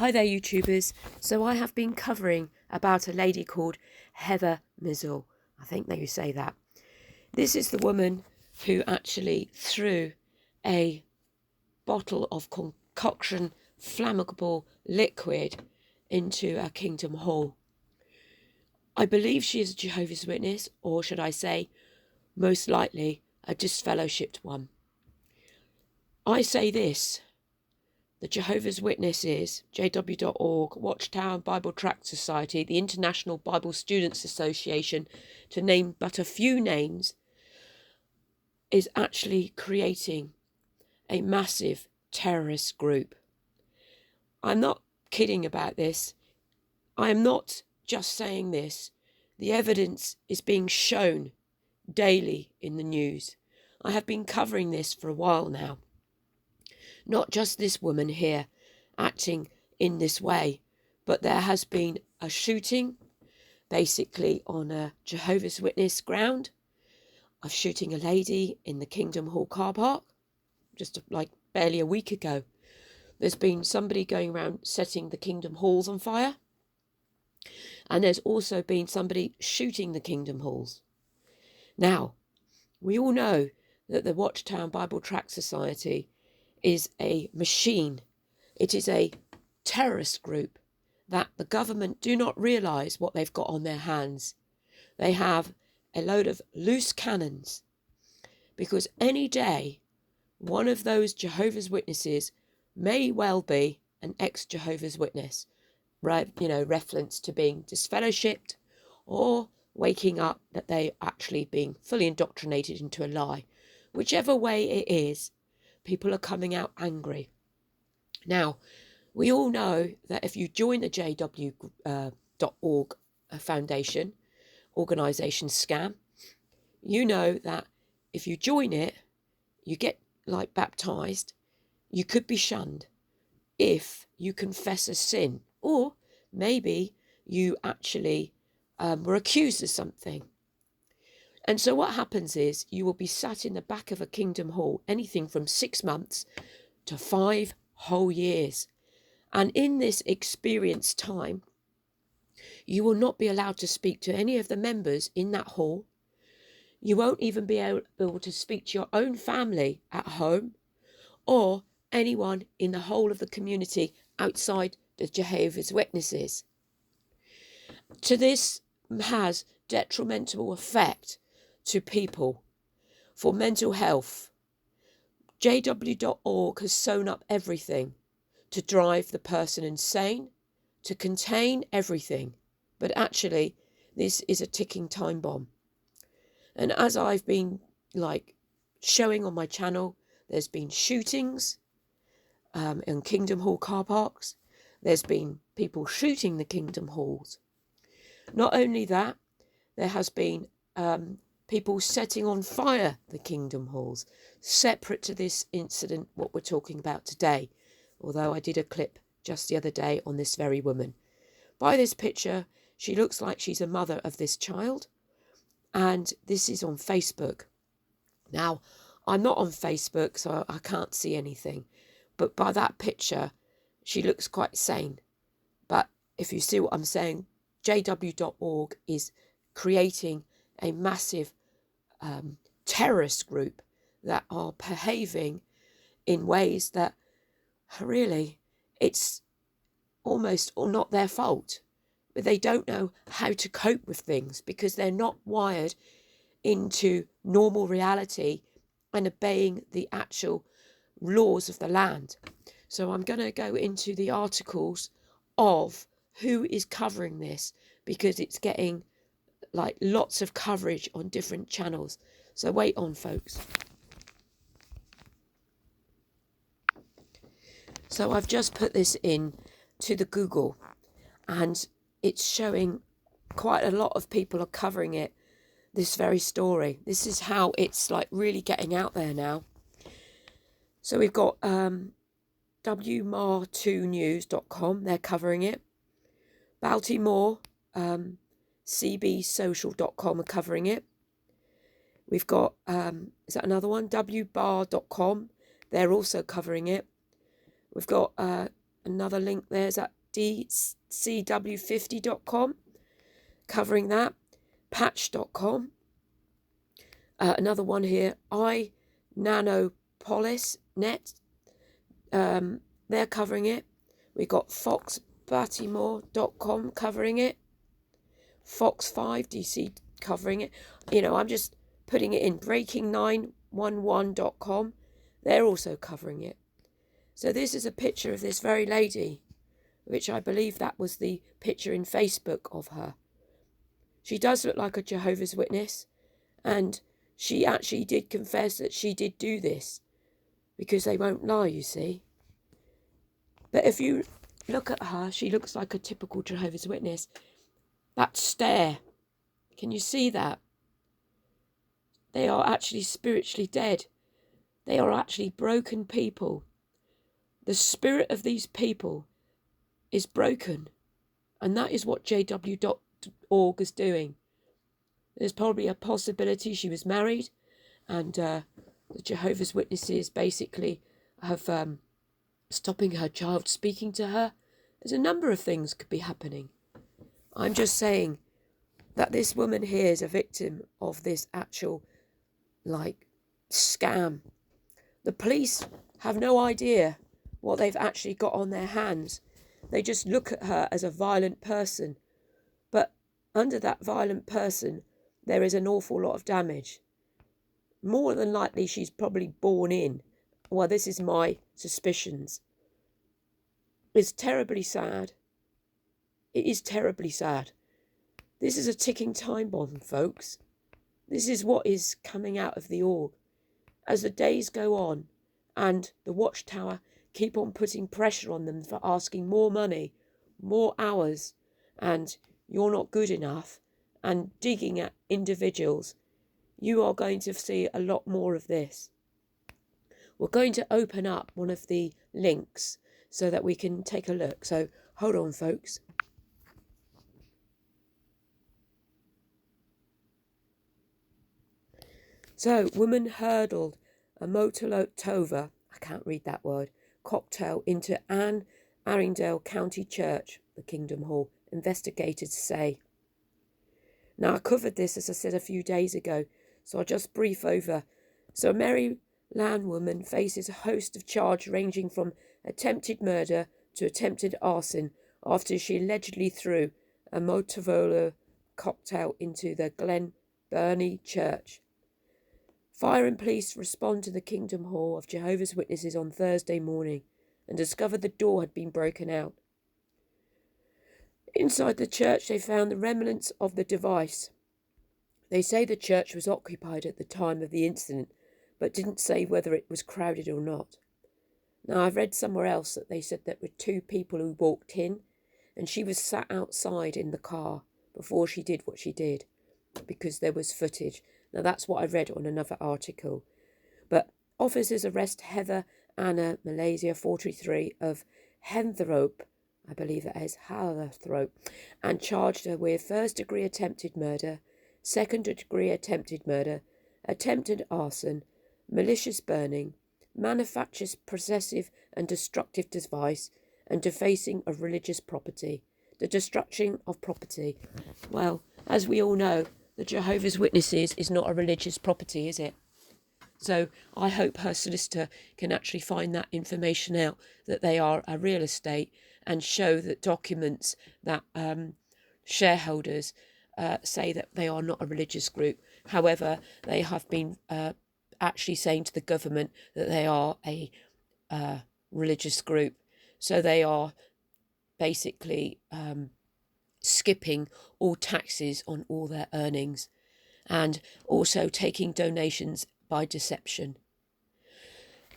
Hi there, YouTubers. So I have been covering about a lady called Heather Mizzle. I think they say that. This is the woman who actually threw a bottle of concoction flammable liquid into a Kingdom Hall. I believe she is a Jehovah's Witness, or should I say, most likely a disfellowshipped one. I say this. The Jehovah's Witnesses, JW.org, Watchtower Bible Tract Society, the International Bible Students Association, to name but a few names, is actually creating a massive terrorist group. I'm not kidding about this. I am not just saying this. The evidence is being shown daily in the news. I have been covering this for a while now. Not just this woman here acting in this way, but there has been a shooting basically on a Jehovah's Witness ground, of shooting a lady in the Kingdom Hall car park just like barely a week ago. There's been somebody going around setting the Kingdom Halls on fire, and there's also been somebody shooting the Kingdom Halls. Now, we all know that the Watchtower Bible Tract Society is a machine. It is a terrorist group that the government do not realise what they've got on their hands. They have a load of loose cannons, because any day one of those Jehovah's Witnesses may well be an ex-Jehovah's Witness, right? Reference to being disfellowshipped or waking up that they actually being fully indoctrinated into a lie. Whichever way it is, people are coming out angry. Now, we all know that if you join the JW.org foundation, organisation scam, you know that if you join it, you get like baptised, you could be shunned if you confess a sin, or maybe you actually were accused of something. And so what happens is you will be sat in the back of a Kingdom Hall, anything from 6 months to 5 whole years. And in this experience time, you will not be allowed to speak to any of the members in that hall. You won't even be able to speak to your own family at home, or anyone in the whole of the community outside the Jehovah's Witnesses. To this has detrimental effect to people for mental health. JW.org has sewn up everything to drive the person insane, to contain everything. But actually, this is a ticking time bomb. And as I've been showing on my channel, there's been shootings in Kingdom Hall car parks. There's been people shooting the Kingdom Halls. Not only that, there has been people setting on fire the Kingdom Halls, separate to this incident, what we're talking about today. Although I did a clip just the other day on this very woman. By this picture, she looks like she's a mother of this child. And this is on Facebook. Now, I'm not on Facebook, so I can't see anything. But by that picture, she looks quite sane. But if you see what I'm saying, JW.org is creating a massive terrorist group that are behaving in ways that really, it's almost or not their fault. But they don't know how to cope with things because they're not wired into normal reality and obeying the actual laws of the land. So I'm going to go into the articles of who is covering this, because it's getting lots of coverage on different channels. So wait on, folks. So I've just put this in to the Google, and it's showing quite a lot of people are covering it, this very story. This is how it's really getting out there now. So we've got WMAR2news.com, they're covering it. Baltimore, CBsocial.com are covering it. We've got, is that another one? WBAR.com, they're also covering it. We've got another link there's at dcw50.com, covering that. Patch.com. Another one here, iNanopolis.net. They're covering it. We got foxbaltimore.com covering it. Fox5DC covering it. I'm just putting it in. Breaking911.com. They're also covering it. So this is a picture of this very lady, which I believe that was the picture in Facebook of her. She does look like a Jehovah's Witness, and she actually did confess that she did do this, because they won't lie, you see. But if you look at her, she looks like a typical Jehovah's Witness. That stare, can you see that? They are actually spiritually dead. They are actually broken people. The spirit of these people is broken. And that is what JW.org is doing. There's probably a possibility she was married, and the Jehovah's Witnesses basically have stopping her child speaking to her. There's a number of things could be happening. I'm just saying that this woman here is a victim of this actual, scam. The police have no idea what they've actually got on their hands. They just look at her as a violent person. But under that violent person, there is an awful lot of damage. More than likely, she's probably born in. Well, this is my suspicions. It's terribly sad. It is terribly sad. This is a ticking time bomb, folks. This is what is coming out of the org. As the days go on and the Watchtower keep on putting pressure on them for asking more money, more hours, and you're not good enough, and digging at individuals, you are going to see a lot more of this. We're going to open up one of the links so that we can take a look. So hold on, folks. So, woman hurdled a Molotov, I can't read that word, cocktail into Anne Arundel County Church, the Kingdom Hall, investigators say. Now, I covered this, as I said, a few days ago, so I'll just brief over. So, a Maryland woman faces a host of charges ranging from attempted murder to attempted arson after she allegedly threw a Molotov cocktail into the Glen Burnie Church. Fire and police respond to the Kingdom Hall of Jehovah's Witnesses on Thursday morning and discovered the door had been broken out. Inside the church, they found the remnants of the device. They say the church was occupied at the time of the incident, but didn't say whether it was crowded or not. Now, I've read somewhere else that they said there were two people who walked in, and she was sat outside in the car before she did what she did, because there was footage. Now, that's what I read on another article. But officers arrest Heather Anna Malaysia, 43, of Henthrop, I believe that is Henthrop, and charged her with first-degree attempted murder, second-degree attempted murder, attempted arson, malicious burning, manufactures possessive and destructive device, and defacing of religious property. The destruction of property. Well, as we all know, the Jehovah's Witnesses is not a religious property, is it? So I hope her solicitor can actually find that information out, that they are a real estate, and show that documents that shareholders say that they are not a religious group. However, they have been actually saying to the government that they are a religious group. So they are basically skipping all taxes on all their earnings, and also taking donations by deception.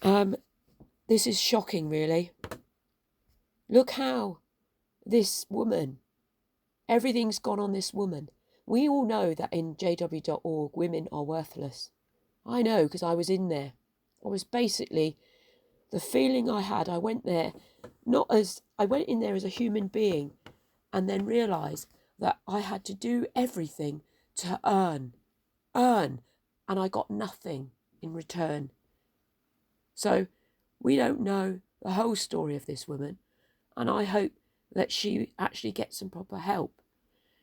This is shocking, really. Look how this woman, everything's gone on this woman. We all know that in jw.org, women are worthless. I know, because I was in there. I was basically, the feeling I had, I went in there as a human being, and then realised that I had to do everything to earn, and I got nothing in return. So we don't know the whole story of this woman, and I hope that she actually gets some proper help.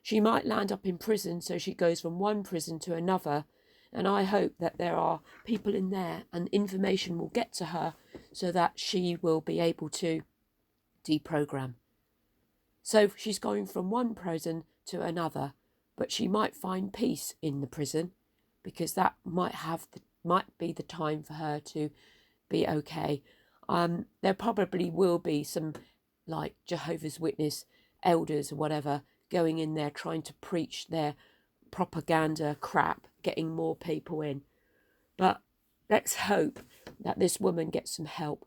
She might land up in prison, so she goes from one prison to another, and I hope that there are people in there and information will get to her so that she will be able to deprogram. So she's going from one prison to another, but she might find peace in the prison, because that might be the time for her to be okay. There probably will be some like Jehovah's Witness elders or whatever going in there trying to preach their propaganda crap, getting more people in. But let's hope that this woman gets some help.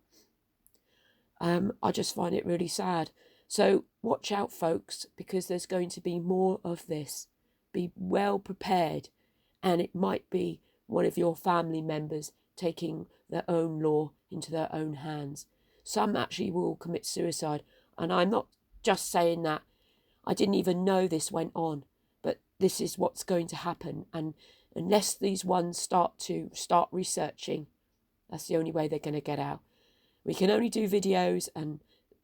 I just find it really sad. So watch out, folks, because there's going to be more of this. Be well prepared, and it might be one of your family members taking their own law into their own hands. Some actually will commit suicide, and I'm not just saying that. I didn't even know this went on, but this is what's going to happen. And unless these ones start researching, that's the only way they're going to get out. We can only do videos and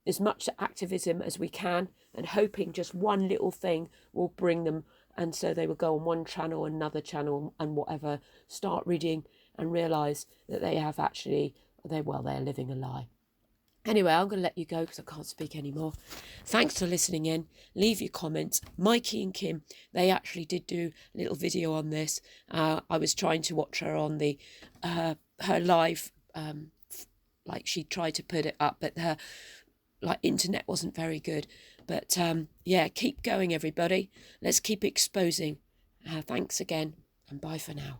as much activism as we can, and hoping just one little thing will bring them, and so they will go on one channel, another channel, and whatever, start reading and realise that they have actually, they're living a lie. Anyway, I'm going to let you go because I can't speak anymore. Thanks for listening in. Leave your comments. Mikey and Kim, they actually did do a little video on this. I was trying to watch her on the her live, like she tried to put it up, but her internet wasn't very good. But yeah, keep going, everybody. Let's keep exposing. Thanks again, and bye for now.